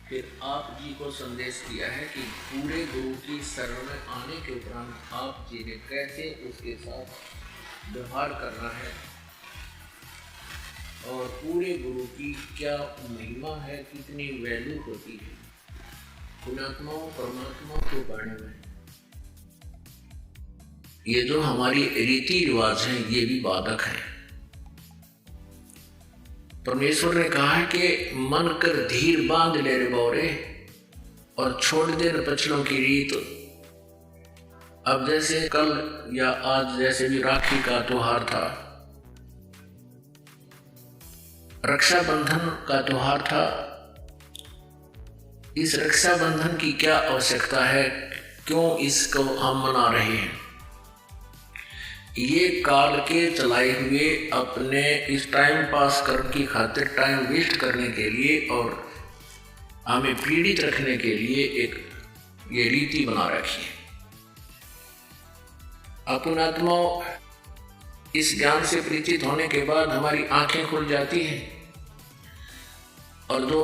फिर आप जी को संदेश दिया है कि पूरे गुरु की शरण में आने के उपरांत आप जी ने कैसे उसके साथ व्यवहार करना है और पूरे गुरु की क्या महिमा है, कितनी वैल्यू होती है पुण्यात्माओं परमात्मा को पाने में। ये जो हमारी रीति रिवाज है ये भी बाधक है। परमेश्वर ने कहा है कि मन कर धीर बांध ले रे बौरे और छोड़ दे न पछलों की रीत। अब जैसे कल या आज जैसे भी राखी का त्योहार था, रक्षाबंधन का त्योहार था, इस रक्षाबंधन की क्या आवश्यकता है, क्यों इसको हम मना रहे हैं? ये काल के चलाए हुए अपने इस टाइम पास करने की खातिर, टाइम वेस्ट करने के लिए और हमें पीड़ित रखने के लिए एक ये रीति बना रखी है। अपन आत्माओं इस ज्ञान से परिचित होने के बाद हमारी आंखें खुल जाती हैं और जो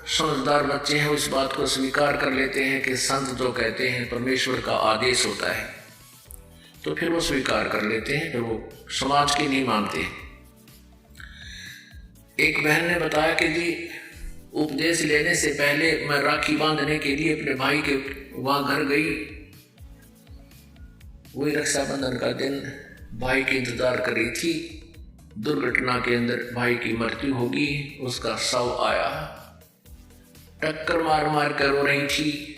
समझदार बच्चे हैं उस बात को स्वीकार कर लेते हैं कि संत जो कहते हैं परमेश्वर का आदेश होता है, तो फिर वो स्वीकार कर लेते हैं, फिर वो समाज की नहीं मानते। एक बहन ने बताया कि जी उपदेश लेने से पहले मैं राखी बांधने के लिए अपने भाई के वहां घर गई। वही रक्षाबंधन का दिन भाई के इंतजार कर रही थी। दुर्घटना के अंदर भाई की मृत्यु होगी, उसका शव आया, टक्कर मार मार कर रो रही थी।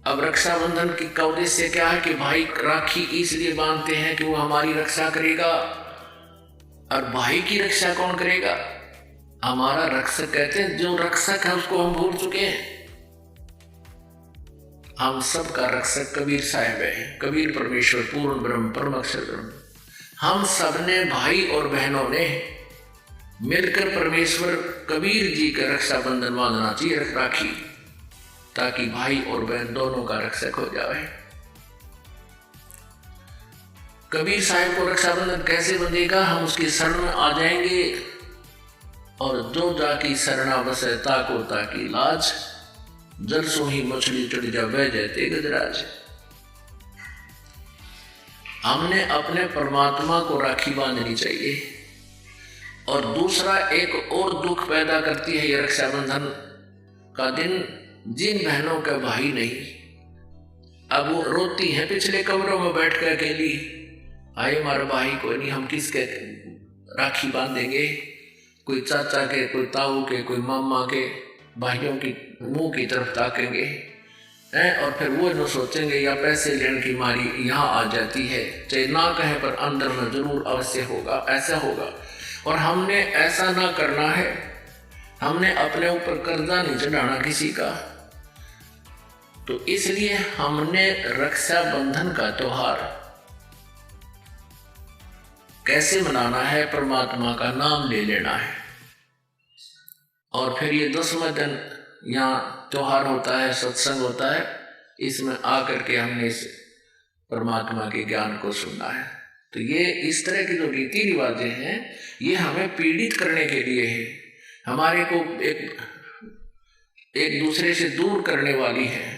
अब रक्षाबंधन की का उद्देश्य क्या है कि भाई राखी इसलिए बांधते हैं कि वो हमारी रक्षा करेगा। और भाई की रक्षा कौन करेगा? हमारा रक्षक कहते हैं, जो रक्षक है उसको हम भूल चुके हैं। हम सब का रक्षक कबीर साहिब है, कबीर परमेश्वर पूर्ण ब्रह्म परम अक्षर ब्रह्म। हम सब ने भाई और बहनों ने मिलकर परमेश्वर कबीर जी का रक्षाबंधन बांधना चाहिए, राखी, ताकि भाई और बहन दोनों का रक्षक हो जाए। कबीर साहिब को रक्षाबंधन कैसे बंधेगा? हम उसकी शरण में आ जाएंगे और जो जाकी शरणा बसे ताको ताकी लाज, जल सो ही मछली चढ़ जा बह जाते गजराज। हमने अपने परमात्मा को राखी बांधनी चाहिए। और दूसरा एक और दुख पैदा करती है ये रक्षाबंधन का दिन, जिन बहनों का भाई नहीं, अब वो रोती हैं पिछले कमरों में बैठ कर अकेली, आए हमारा भाई कोई नहीं, हम किसके राखी बांधेंगे? कोई चाचा के, कोई ताऊ के, कोई मामा के भाइयों की मुंह की तरफ ताकेंगे हैं और फिर वो न सोचेंगे या पैसे लेने की मारी यहाँ आ जाती है, चाहे ना कहे पर अंदर में जरूर अवश्य होगा, ऐसा होगा। और हमने ऐसा ना करना है। हमने अपने ऊपर कर्जा नहीं चढ़ाना किसी का। तो इसलिए हमने रक्षाबंधन का त्योहार कैसे मनाना है? परमात्मा का नाम ले लेना है। और फिर ये 10वां दिन यहाँ त्योहार होता है, सत्संग होता है, इसमें आकर के हमने इस परमात्मा के ज्ञान को सुनना है। तो ये इस तरह की जो रीति रिवाजें हैं ये हमें पीड़ित करने के लिए है, हमारे को एक दूसरे से दूर करने वाली है।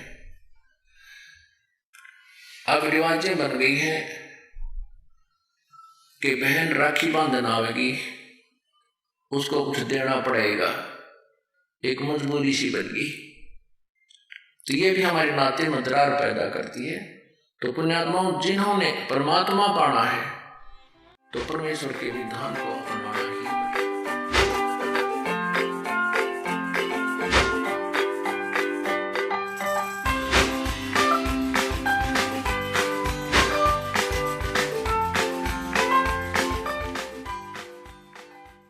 अब रिवाजें बन गई हैं कि बहन राखी बांधन आवेगी, उसको कुछ देना पड़ेगा, एक मजबूरी सी बन गई। तो ये भी हमारे नाते में दरार पैदा करती है। तो पुण्यात्माओं, जिन्होंने परमात्मा पाना है तो परमेश्वर के विधान को अपनाना है।